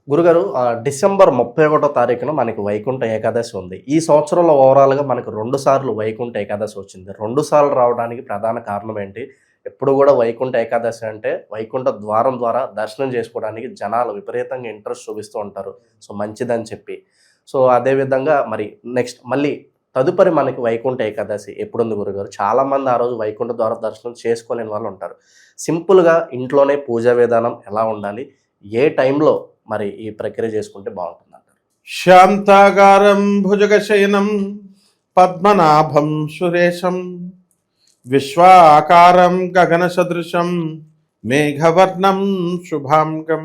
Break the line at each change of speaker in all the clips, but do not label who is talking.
గురుగారు డిసెంబర్ 31 తారీఖున మనకి వైకుంఠ ఏకాదశి ఉంది. ఈ సంవత్సరంలో ఓవరాల్‌గా మనకు 2 సార్లు వైకుంఠ ఏకాదశి వచ్చింది. 2 సార్లు రావడానికి ప్రధాన కారణం ఏంటి? ఎప్పుడు గూడా వైకుంఠ ఏకాదశి అంటే వైకుంఠ ద్వారం ద్వారా దర్శనం చేసుకోవడానికి జనాలు విపరీతంగా ఇంట్రెస్ట్ చూపిస్తూ ఉంటారు. సో, మంచిదని చెప్పి. సో, అదే విధంగా మరి మళ్ళీ తదుపరి మనకి వైకుంఠ ఏకాదశి ఎప్పుడుంది గురుగారు? చాలామంది ఆ రోజు వైకుంఠ ద్వార దర్శనం చేసుకోలేని వాళ్ళుంటారు. సింపుల్‌గా ఇంట్లోనే పూజా విధానం ఎలా ఉండాలి? ఏ టైంలో మరి ఈ ప్రక్రియ చేసుకుంటే బావుంటుందంటారు?
శాంతాగారం భుజగశయనం పద్మనాభం సురేశం విశ్వాకారం గగన సదృశం మేఘవర్ణం శుభాంగం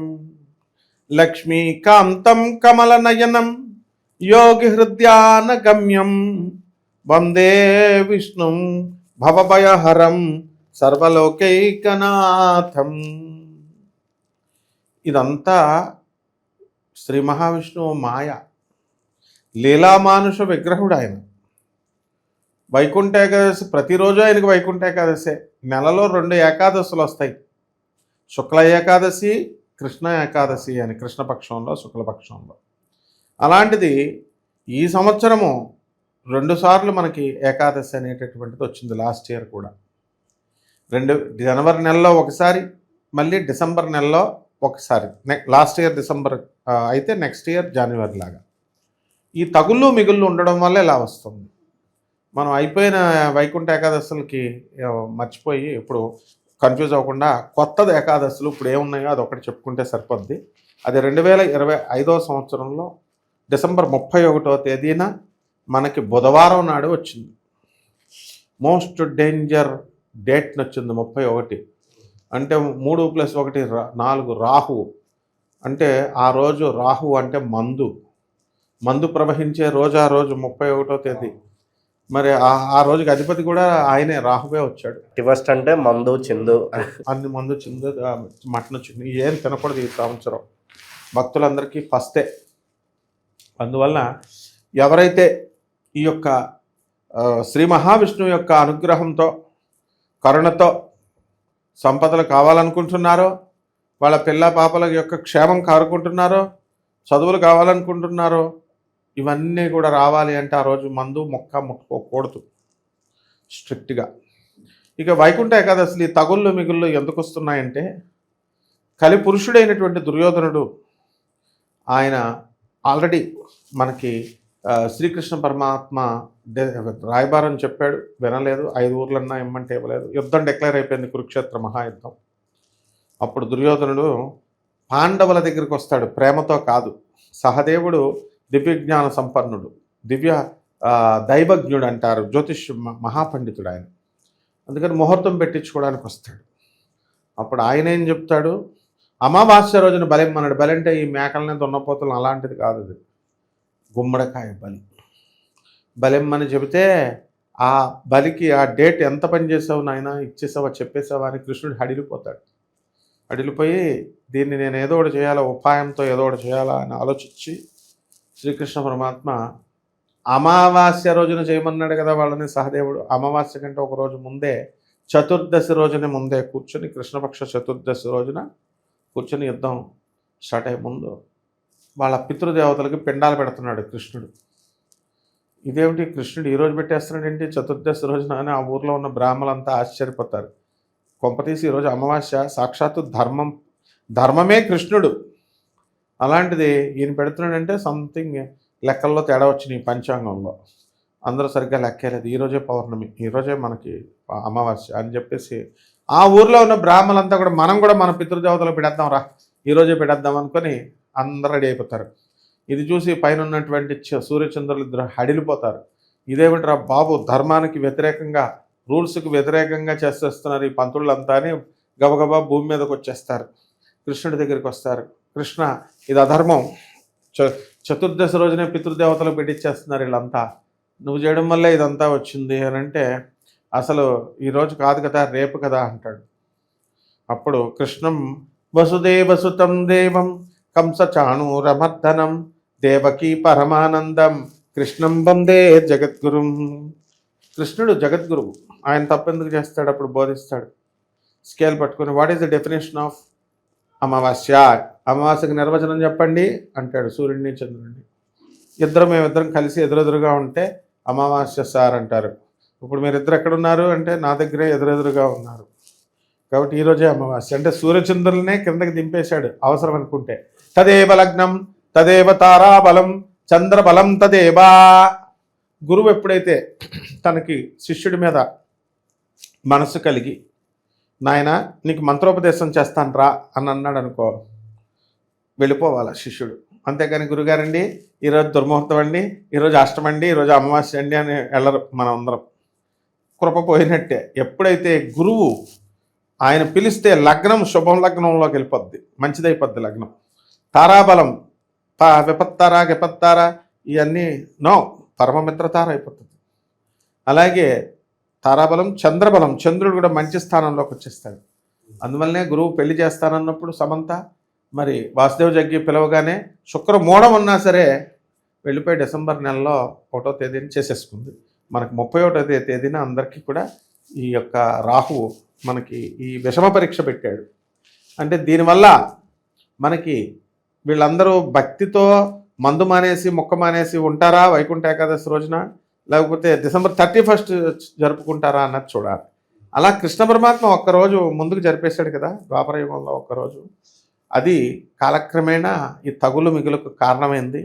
లక్ష్మీకాంతం కమలనయనం యోగి హృద్యానగమ్యం వందే విష్ణుం భవభయహరం సర్వలోకైకనాథం. ఇదంతా శ్రీ మహావిష్ణువు మాయ, లీలామానుష విగ్రహుడు ఆయన. వైకుంఠ ఏకాదశి ప్రతిరోజు ఆయనకు వైకుంఠ ఏకాదశే. నెలలో 2 ఏకాదశులు వస్తాయి, శుక్ల ఏకాదశి, కృష్ణ ఏకాదశి అని, కృష్ణపక్షంలో శుక్లపక్షంలో. అలాంటిది ఈ సంవత్సరము 2 సార్లు మనకి ఏకాదశి అనేటటువంటిది వచ్చింది. లాస్ట్ ఇయర్ కూడా జనవరి నెలలో ఒకసారి, మళ్ళీ డిసెంబర్ నెలలో ఒకసారి. లాస్ట్ ఇయర్ డిసెంబర్ అయితే నెక్స్ట్ ఇయర్ జనవరి లాగా. ఈ తగుళ్ళు మిగుళ్ళు ఉండడం వల్ల ఇలా వస్తుంది. మనం అయిపోయిన వైకుంఠ ఏకాదశులకి మర్చిపోయి ఇప్పుడు కన్ఫ్యూజ్ అవ్వకుండా కొత్తది ఏకాదశులు ఇప్పుడు ఏమున్నాయో అది ఒకటి చెప్పుకుంటే సరిపోద్ది. అది 2025వ సంవత్సరంలో డిసెంబర్ 31వ తేదీన మనకి బుధవారం నాడు వచ్చింది. మోస్ట్ డేంజర్ డేట్ వచ్చింది 31. అంటే 3+1 4 రాహువు. అంటే ఆ రోజు రాహువు అంటే మందు ప్రవహించే రోజు ఆ రోజు 31వ తేదీ. మరి ఆ రోజుకి అధిపతి కూడా ఆయనే, రాహువే వచ్చాడు.
ఫస్ట్ అంటే మందు చిందు
అన్ని మందు చిందు మటన్ చిందు ఏం తినకూడదు ఈ సంవత్సరం. భక్తులందరికీ ఫస్టే. అందువల్ల ఎవరైతే ఈ యొక్క శ్రీ మహావిష్ణువు యొక్క అనుగ్రహంతో కరుణతో సంపదలు కావాలనుకుంటున్నారో, వాళ్ళ పిల్ల పాపల యొక్క క్షేమం కోరుకుంటున్నారో, చదువులు కావాలనుకుంటున్నారో, ఇవన్నీ కూడా రావాలి అంటే ఆ రోజు మందు ముట్టుకోకూడదు స్ట్రిక్ట్గా. ఇక వైకుంఠ ఏకాదశి తగుళ్ళు మిగుళ్ళు ఎందుకు వస్తున్నాయంటే, కలిపురుషుడైనటువంటి దుర్యోధనుడు ఆయన ఆల్రెడీ మనకి శ్రీకృష్ణ పరమాత్మ రాయబారం చెప్పాడు, వినలేదు. 5 ఊర్లన్నా ఇమ్మంటే ఇవ్వలేదు. యుద్ధం డిక్లేర్ అయిపోయింది, కురుక్షేత్ర మహాయుద్ధం. అప్పుడు దుర్యోధనుడు పాండవుల దగ్గరికి వస్తాడు, ప్రేమతో కాదు. సహదేవుడు దివ్యజ్ఞాన సంపన్నుడు, దైవజ్ఞుడు అంటారు, జ్యోతిష్ మహాపండితుడు ఆయన. అందుకని ముహూర్తం పెట్టించుకోవడానికి వస్తాడు. అప్పుడు ఆయన ఏం చెప్తాడు, అమావాస్య రోజున బలిమ్మన్నాడు. బలి అంటే ఈ మేకలనే దున్నపోతులను అలాంటిది కాదు, అది గుమ్మడికాయ బలిమ్మని చెబితే ఆ బలికి ఆ డేట్ ఎంత పని చేసావు నాయన, ఇచ్చేసావా, చెప్పేసావా అని కృష్ణుడు హడిలిపోయి దీన్ని నేను ఏదో ఒకటి చేయాలా, ఉపాయంతో ఏదో ఒకటి చేయాలా అని ఆలోచించి శ్రీకృష్ణ పరమాత్మ అమావాస్య రోజున చేయమన్నాడు కదా వాళ్ళని సహదేవుడు. అమావాస్య కంటే ఒక రోజు ముందే, చతుర్దశి రోజున ముందే కూర్చొని, కృష్ణపక్ష చతుర్దశి రోజున కూర్చొని యుద్ధం స్టార్ట్ అయ్యే ముందు వాళ్ళ పితృదేవతలకి పిండాలు పెడుతున్నాడు కృష్ణుడు. ఇదేమిటి కృష్ణుడు ఈరోజు పెట్టేస్తున్నాడు ఏంటి చతుర్దశి రోజున అని ఆ ఊర్లో ఉన్న బ్రాహ్మలంతా ఆశ్చర్యపోతారు. కొంపతీసి ఈరోజు అమావాస్య, సాక్షాత్తు ధర్మమే కృష్ణుడు. అలాంటిది ఈయన పెడుతున్నాడంటే సంథింగ్ లెక్కల్లో తేడా వచ్చినాయి. పంచాంగంలో అందరూ సరిగ్గా లెక్కేలేదు. ఈరోజే పౌర్ణమి, ఈరోజే మనకి అమావాస్య అని చెప్పేసి ఆ ఊర్లో ఉన్న బ్రాహ్మలంతా కూడా మనం కూడా మన పితృదేవతలు పెడేద్దాం రా, ఈరోజే పెట్టేద్దాం అనుకొని అందరూ రెడీ అయిపోతారు. ఇది చూసి పైన ఉన్నటువంటి సూర్యచంద్రులు ఇద్దరు హడిలిపోతారు. ఇదేమిట్రా బాబు, ధర్మానికి వ్యతిరేకంగా, రూల్స్కి వ్యతిరేకంగా చేసేస్తున్నారు ఈ పంతుళ్ళంతా అని గబగబా భూమి మీదకి వచ్చేస్తారు. కృష్ణుడి దగ్గరికి వస్తారు. కృష్ణ, ఇది అధర్మం, చతుర్దశి రోజునే పితృదేవతలు పెట్టించేస్తున్నారు వీళ్ళంతా, నువ్వు చేయడం వల్లే ఇదంతా వచ్చింది అని అంటే, అసలు ఈరోజు కాదు కదా, రేపు కదా అంటాడు. అప్పుడు కృష్ణం వసుదేవసుతం దేవం కంసచాణూరమర్దనం దేవకీ పరమానందం కృష్ణం వందే జగద్గురుం. కృష్ణుడు జగద్గురువు, ఆయన తప్పెందుకు చేస్తాడు, అప్పుడు బోధిస్తాడు. స్కేల్ పట్టుకొని what is the definition of అమావాస్య. అమావాస్యకి నిర్వచనం చెప్పండి అంటాడు సూర్యుడిని చంద్రుడిని. మేమిద్దరం కలిసి ఎదురెదురుగా ఉంటే అమావాస్య సార్ అంటారు. ఇప్పుడు మీరిద్దరు ఎక్కడున్నారు అంటే నా దగ్గరే ఎదురెదురుగా ఉన్నారు. కాబట్టి ఈరోజే అమావాస్య. అంటే సూర్యచంద్రులనే కిందకి దింపేశాడు అవసరం అనుకుంటే. తదేవ లగ్నం తదేవ తారాబలం చంద్రబలం తదేవా. గురువు ఎప్పుడైతే తనకి శిష్యుడి మీద మనసు కలిగి నాయన నీకు మంత్రోపదేశం చేస్తాను రా అని అన్నాడు అనుకో, వెళ్ళిపోవాలి శిష్యుడు. అంతేకాని గురుగారండి ఈరోజు దుర్ముహూర్తం అండి, ఈరోజు అష్టమండి, ఈరోజు అమావాస్య అండి అని వెళ్ళరు. మనం అందరం కృప పోయినట్టే. ఎప్పుడైతే గురువు ఆయన పిలిస్తే లగ్నం శుభం లగ్నంలోకి వెళ్ళిపోద్ది, మంచిదైపోద్ది లగ్నం. తారాబలం విపత్తారా గిపత్తారా ఇవన్నీ నో, పరమమిత్రతార అయిపోతుంది. అలాగే తారాబలం చంద్రబలం, చంద్రుడు కూడా మంచి స్థానంలోకి వచ్చేస్తాడు. అందువల్లనే గురువు పెళ్లి చేస్తానన్నప్పుడు సమంత మరి వాసుదేవ జగ్గి పిలవగానే శుక్రమూఢం ఉన్నా సరే వెళ్ళిపోయి డిసెంబర్ నెలలో 1వ తేదీని చేసేసుకుంది. మనకు 31వ తేదీన అందరికీ కూడా ఈ యొక్క రాహువు మనకి ఈ విషమ పరీక్ష పెట్టాడు. అంటే దీనివల్ల మనకి వీళ్ళందరూ భక్తితో మందు మానేసి మొక్క మానేసి ఉంటారా వైకుంఠ ఏకాదశి రోజున, లేకపోతే డిసెంబర్ 31 జరుపుకుంటారా అన్నది చూడాలి. అలా కృష్ణ పరమాత్మ ఒక్కరోజు ముందుకు జరిపేశాడు కదా ద్వాపరయుగంలో ఒక్కరోజు. అది కాలక్రమేణా ఈ తగులు మిగులకు కారణమైంది.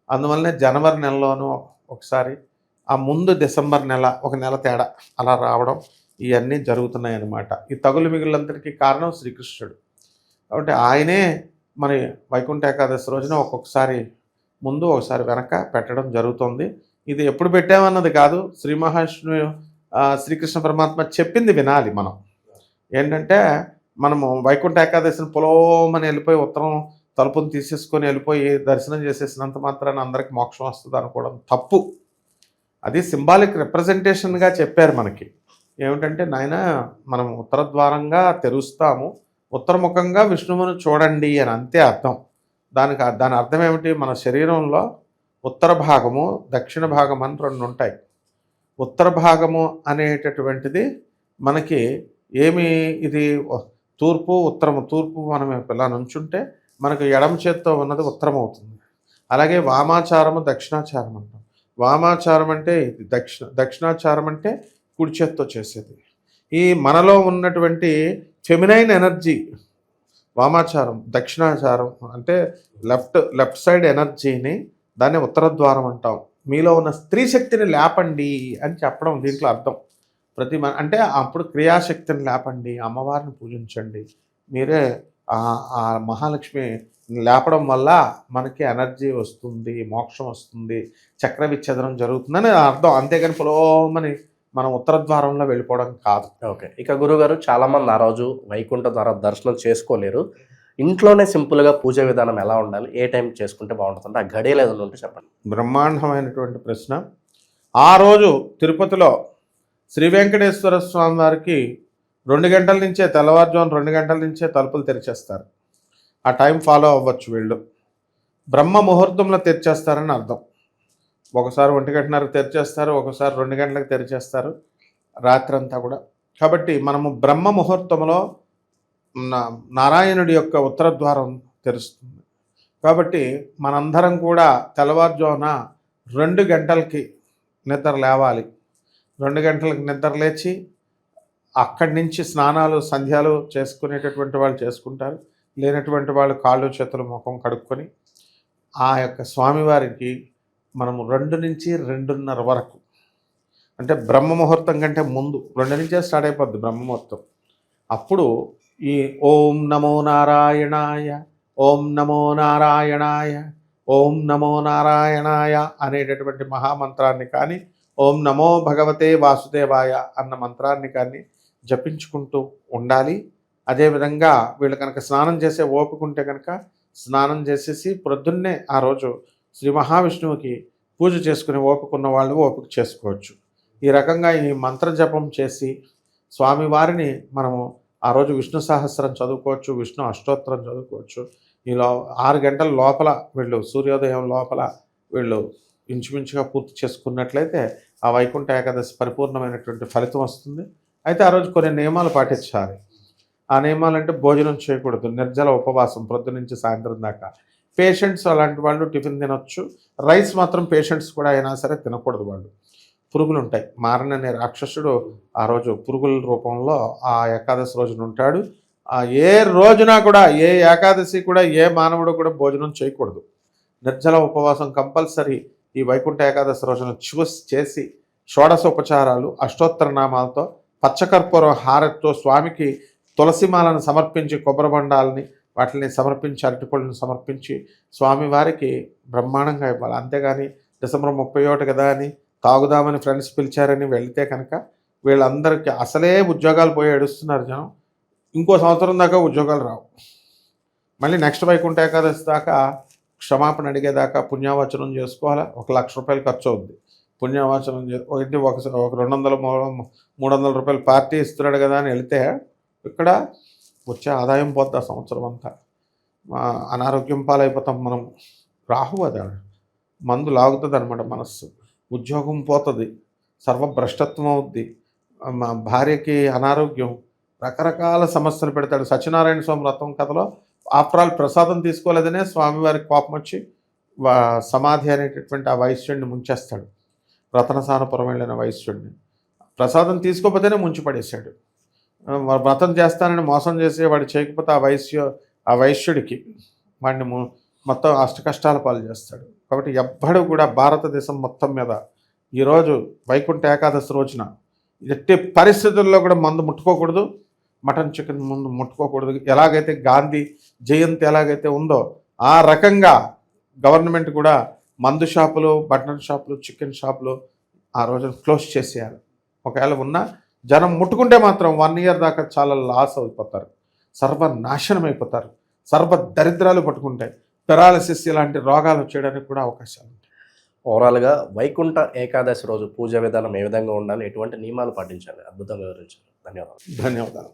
అందువల్లనే జనవరి నెలలోనూ ఒకసారి, ఆ ముందు డిసెంబర్ నెల ఒక నెల తేడా అలా రావడం ఇవన్నీ జరుగుతున్నాయి అన్నమాట. ఈ తగులు మిగులందరికీ కారణం శ్రీకృష్ణుడు. కాబట్టి ఆయనే మరి వైకుంఠ ఏకాదశి రోజున ఒక్కొక్కసారి ముందు ఒకసారి వెనక పెట్టడం జరుగుతుంది. ఇది ఎప్పుడు పెట్టామన్నది కాదు, శ్రీ మహావిష్ణువు శ్రీకృష్ణ పరమాత్మ చెప్పింది వినాలి మనం. ఏంటంటే మనము వైకుంఠ ఏకాదశిని పొలోమని వెళ్ళిపోయి ఉత్తరం తలుపుని తీసేసుకొని వెళ్ళిపోయి దర్శనం చేసేసినంత మాత్రాన అందరికి మోక్షం వస్తుంది అనుకోవడం తప్పు. అది సింబాలిక్ రిప్రజెంటేషన్గా చెప్పారు మనకి. ఏమిటంటే నాయన మనం ఉత్తర ద్వారంగా తెరుస్తాము, ఉత్తరముఖంగా విష్ణువును చూడండి అని, అంతే అర్థం. దాని అర్థం ఏమిటి, మన శరీరంలో ఉత్తర భాగము దక్షిణ భాగం అని రెండు ఉంటాయి. ఉత్తర భాగము అనేటటువంటిది మనకి ఏమి, ఇది తూర్పు ఉత్తరము. తూర్పు మనం ఇలా నుంచుంటే మనకు ఎడమ చేత్తో ఉన్నది ఉత్తరం అవుతుంది. అలాగే వామాచారము దక్షిణాచారం అంటాం. వామాచారం అంటే ఇది దక్షిణాచారం అంటే కుడి చేత్తో చేసేది. ఈ మనలో ఉన్నటువంటి ఫెమినైన్ ఎనర్జీ వామాచారం, దక్షిణాచారం అంటే లెఫ్ట్ సైడ్ ఎనర్జీని దాన్ని ఉత్తర ద్వారం అంటాం. మీలో ఉన్న స్త్రీ శక్తిని లేపండి అని చెప్పడం దీంట్లో అర్థం. అంటే అప్పుడు క్రియాశక్తిని లేపండి, అమ్మవారిని పూజించండి. మీరే ఆ మహాలక్ష్మి లేపడం వల్ల మనకి ఎనర్జీ వస్తుంది, మోక్షం వస్తుంది, చక్ర విచ్ఛేదనం జరుగుతుందని అర్థం. అంతేగాని పొలోమని మనం ఉత్తర ద్వారంలో వెళ్ళిపోవడం కాదు.
ఓకే. ఇక గురుగారు చాలామంది ఆ రోజు వైకుంఠ ద్వార దర్శనం చేసుకోలేరు. ఇంట్లోనే సింపుల్గా పూజ విధానం ఎలా ఉండాలి, ఏ టైం చేసుకుంటే బాగుంటుంది, ఆ గడియలు ఏదైనా ఉంటే చెప్పండి.
బ్రహ్మాండమైనటువంటి ప్రశ్న. ఆ రోజు తిరుపతిలో శ్రీ వెంకటేశ్వర స్వామి వారికి 2 గంటల నుంచే, తెల్లవారుజామున 2 గంటల నుంచే తలుపులు తెరిచేస్తారు. ఆ టైం ఫాలో అవ్వచ్చు వీళ్ళు. బ్రహ్మ ముహూర్తంలో తెరిచేస్తారని అర్థం. ఒకసారి 1:30కు తెరిచేస్తారు, ఒకసారి 2 గంటలకు తెరిచేస్తారు, రాత్రంతా కూడా. కాబట్టి మనము బ్రహ్మ ముహూర్తంలో నారాయణుడి యొక్క ఉత్తర ద్వారం తెరుస్తుంది. కాబట్టి మనందరం కూడా తెల్లవారుజామున 2 గంటలకి నిద్ర లేవాలి. 2 గంటలకు నిద్ర లేచి అక్కడి నుంచి స్నానాలు సంధ్యాలు చేసుకునేటటువంటి వాళ్ళు చేసుకుంటారు. లేనటువంటి వాళ్ళు కాళ్ళు చేతులు ముఖం కడుక్కొని ఆ యొక్క స్వామివారికి మనము 2 నుంచి 2:30 వరకు, అంటే బ్రహ్మ ముహూర్తం కంటే ముందు 2 నుంచే స్టార్ట్ అయిపోద్ది బ్రహ్మ ముహూర్తం. అప్పుడు ఈ ఓం నమో నారాయణాయ, ఓం నమో నారాయణాయ, ఓం నమో నారాయణాయ అనేటటువంటి మహామంత్రాన్ని కానీ, ఓం నమో భగవతే వాసుదేవాయ అన్న మంత్రాన్ని కానీ జపించుకుంటూ ఉండాలి. అదేవిధంగా వీళ్ళు కనుక స్నానం చేసే ఓపిక ఉంటే కనుక స్నానం చేసేసి ప్రొద్దున్నే ఆ రోజు శ్రీ మహావిష్ణువుకి పూజ చేసుకునే ఓపిక ఉన్న వాళ్ళు ఓపిక చేసుకోవచ్చు. ఈ రకంగా ఈ మంత్ర జపం చేసి స్వామివారిని మనము ఆ రోజు విష్ణు సహస్రం చదువుకోవచ్చు, విష్ణు అష్టోత్తరం చదువుకోవచ్చు. ఇలా 6 గంటల లోపల వీళ్ళు సూర్యోదయం లోపల వీళ్ళు ఇంచుమించుగా పూర్తి చేసుకున్నట్లయితే ఆ వైకుంఠ ఏకాదశి పరిపూర్ణమైనటువంటి ఫలితం వస్తుంది. అయితే ఆ రోజు కొన్ని నియమాలు పాటించాలి. ఆ నియమాలు అంటే భోజనం చేయకూడదు, నిర్జల ఉపవాసం ప్రొద్దు నుంచి సాయంత్రం దాకా. పేషెంట్స్ అలాంటి వాళ్ళు టిఫిన్ తినొచ్చు, రైస్ మాత్రం పేషెంట్స్ కూడా అయినా సరే తినకూడదు. వాళ్ళు పురుగులు ఉంటాయి. మారణ అనే రాక్షసుడు ఆ రోజు పురుగుల రూపంలో ఆ ఏకాదశి రోజున ఉంటాడు. ఏ రోజున కూడా, ఏ ఏకాదశి కూడా ఏ మానవుడు కూడా భోజనం చేయకూడదు. నిర్జల ఉపవాసం కంపల్సరీ ఈ వైకుంఠ ఏకాదశి రోజున చేసి షోడశోపచారాలు అష్టోత్తర నామాలతో పచ్చకర్పూరం హారతితో స్వామికి తులసిమాలను సమర్పించి, కొబ్బరి బండాలని వాటిని సమర్పించి, అరటిపళ్ళని సమర్పించి స్వామివారికి బ్రహ్మాండంగా ఇవ్వాలి. అంతేగాని డిసెంబర్ 31 కదా అని తాగుదామని ఫ్రెండ్స్ పిలిచారని వెళితే కనుక వీళ్ళందరికీ అసలే ఉద్యోగాలు పోయి ఏడుస్తున్నారు జనం. ఇంకో సంవత్సరం దాకా ఉద్యోగాలు రావు. మళ్ళీ నెక్స్ట్ వైకుంఠ ఏకాదశి దాకా క్షమాపణ అడిగేదాకా పుణ్యావచనం చేసుకోవాలి. 1,00,000 రూపాయలు ఖర్చు అవుద్ది. పుణ్యావచనం ఒక 200-300 రూపాయలు పార్టీ ఇస్తున్నాడు కదా అని వెళితే ఇక్కడ వచ్చే ఆదాయం పోద్ది ఆ సంవత్సరం అంతా. అనారోగ్యం పాలైపోతాం మనం. రాహు అది మందు లాగుతుంది అనమాట మనస్సు. ఉద్యోగం పోతుంది, సర్వభ్రష్టత్వం అవుద్ది, మా భార్యకి అనారోగ్యం, రకరకాల సమస్యలు పెడతాడు. సత్యనారాయణ స్వామి వ్రతం కథలో ఆఫ్టర్ ఆల్ ప్రసాదం తీసుకోలేదనే స్వామివారికి కోపం వచ్చి సమాధి అనేటటువంటి ఆ వైశ్యుడిని ముంచేస్తాడు. రతనసానపురం వెళ్ళిన వైశ్యుడిని ప్రసాదం తీసుకోకపోతేనే ముంచి పడేశాడు. వ్రతం చేస్తానని మోసం చేసి వాడు చేయకపోతే ఆ వైశ్యుడికి వాడిని మొత్తం అష్టకష్టాల పాలు చేస్తాడు. కాబట్టి ఎవ్వడు కూడా భారతదేశం మొత్తం మీద ఈరోజు వైకుంఠ ఏకాదశి రోజున ఎట్టి పరిస్థితుల్లో కూడా మందు ముట్టుకోకూడదు, మటన్ చికెన్ ముందు ముట్టుకోకూడదు. ఎలాగైతే గాంధీ జయంతి ఎలాగైతే ఉందో ఆ రకంగా గవర్నమెంట్ కూడా మందు షాపులు, బట్టన్ షాపులు, చికెన్ షాపులు ఆ రోజున క్లోజ్ చేసేయాలి. ఒకవేళ ఉన్నా జనం ముట్టుకుంటే మాత్రం 1 ఇయర్ దాకా చాలా లాస్ అయిపోతారు, సర్వనాశనం అయిపోతారు, సర్వ దరిద్రాలు పట్టుకుంటాయి, పెరాలసిస్ ఇలాంటి రోగాలు వచ్చేయడానికి కూడా అవకాశాలు ఉంటాయి.
ఓవరాల్గా వైకుంఠ ఏకాదశి రోజు పూజ విధానం ఏ విధంగా ఉండాలి, ఎటువంటి నియమాలు పాటించాలి, అద్భుతంగా వివరించారు. ధన్యవాదాలు.
ధన్యవాదాలు.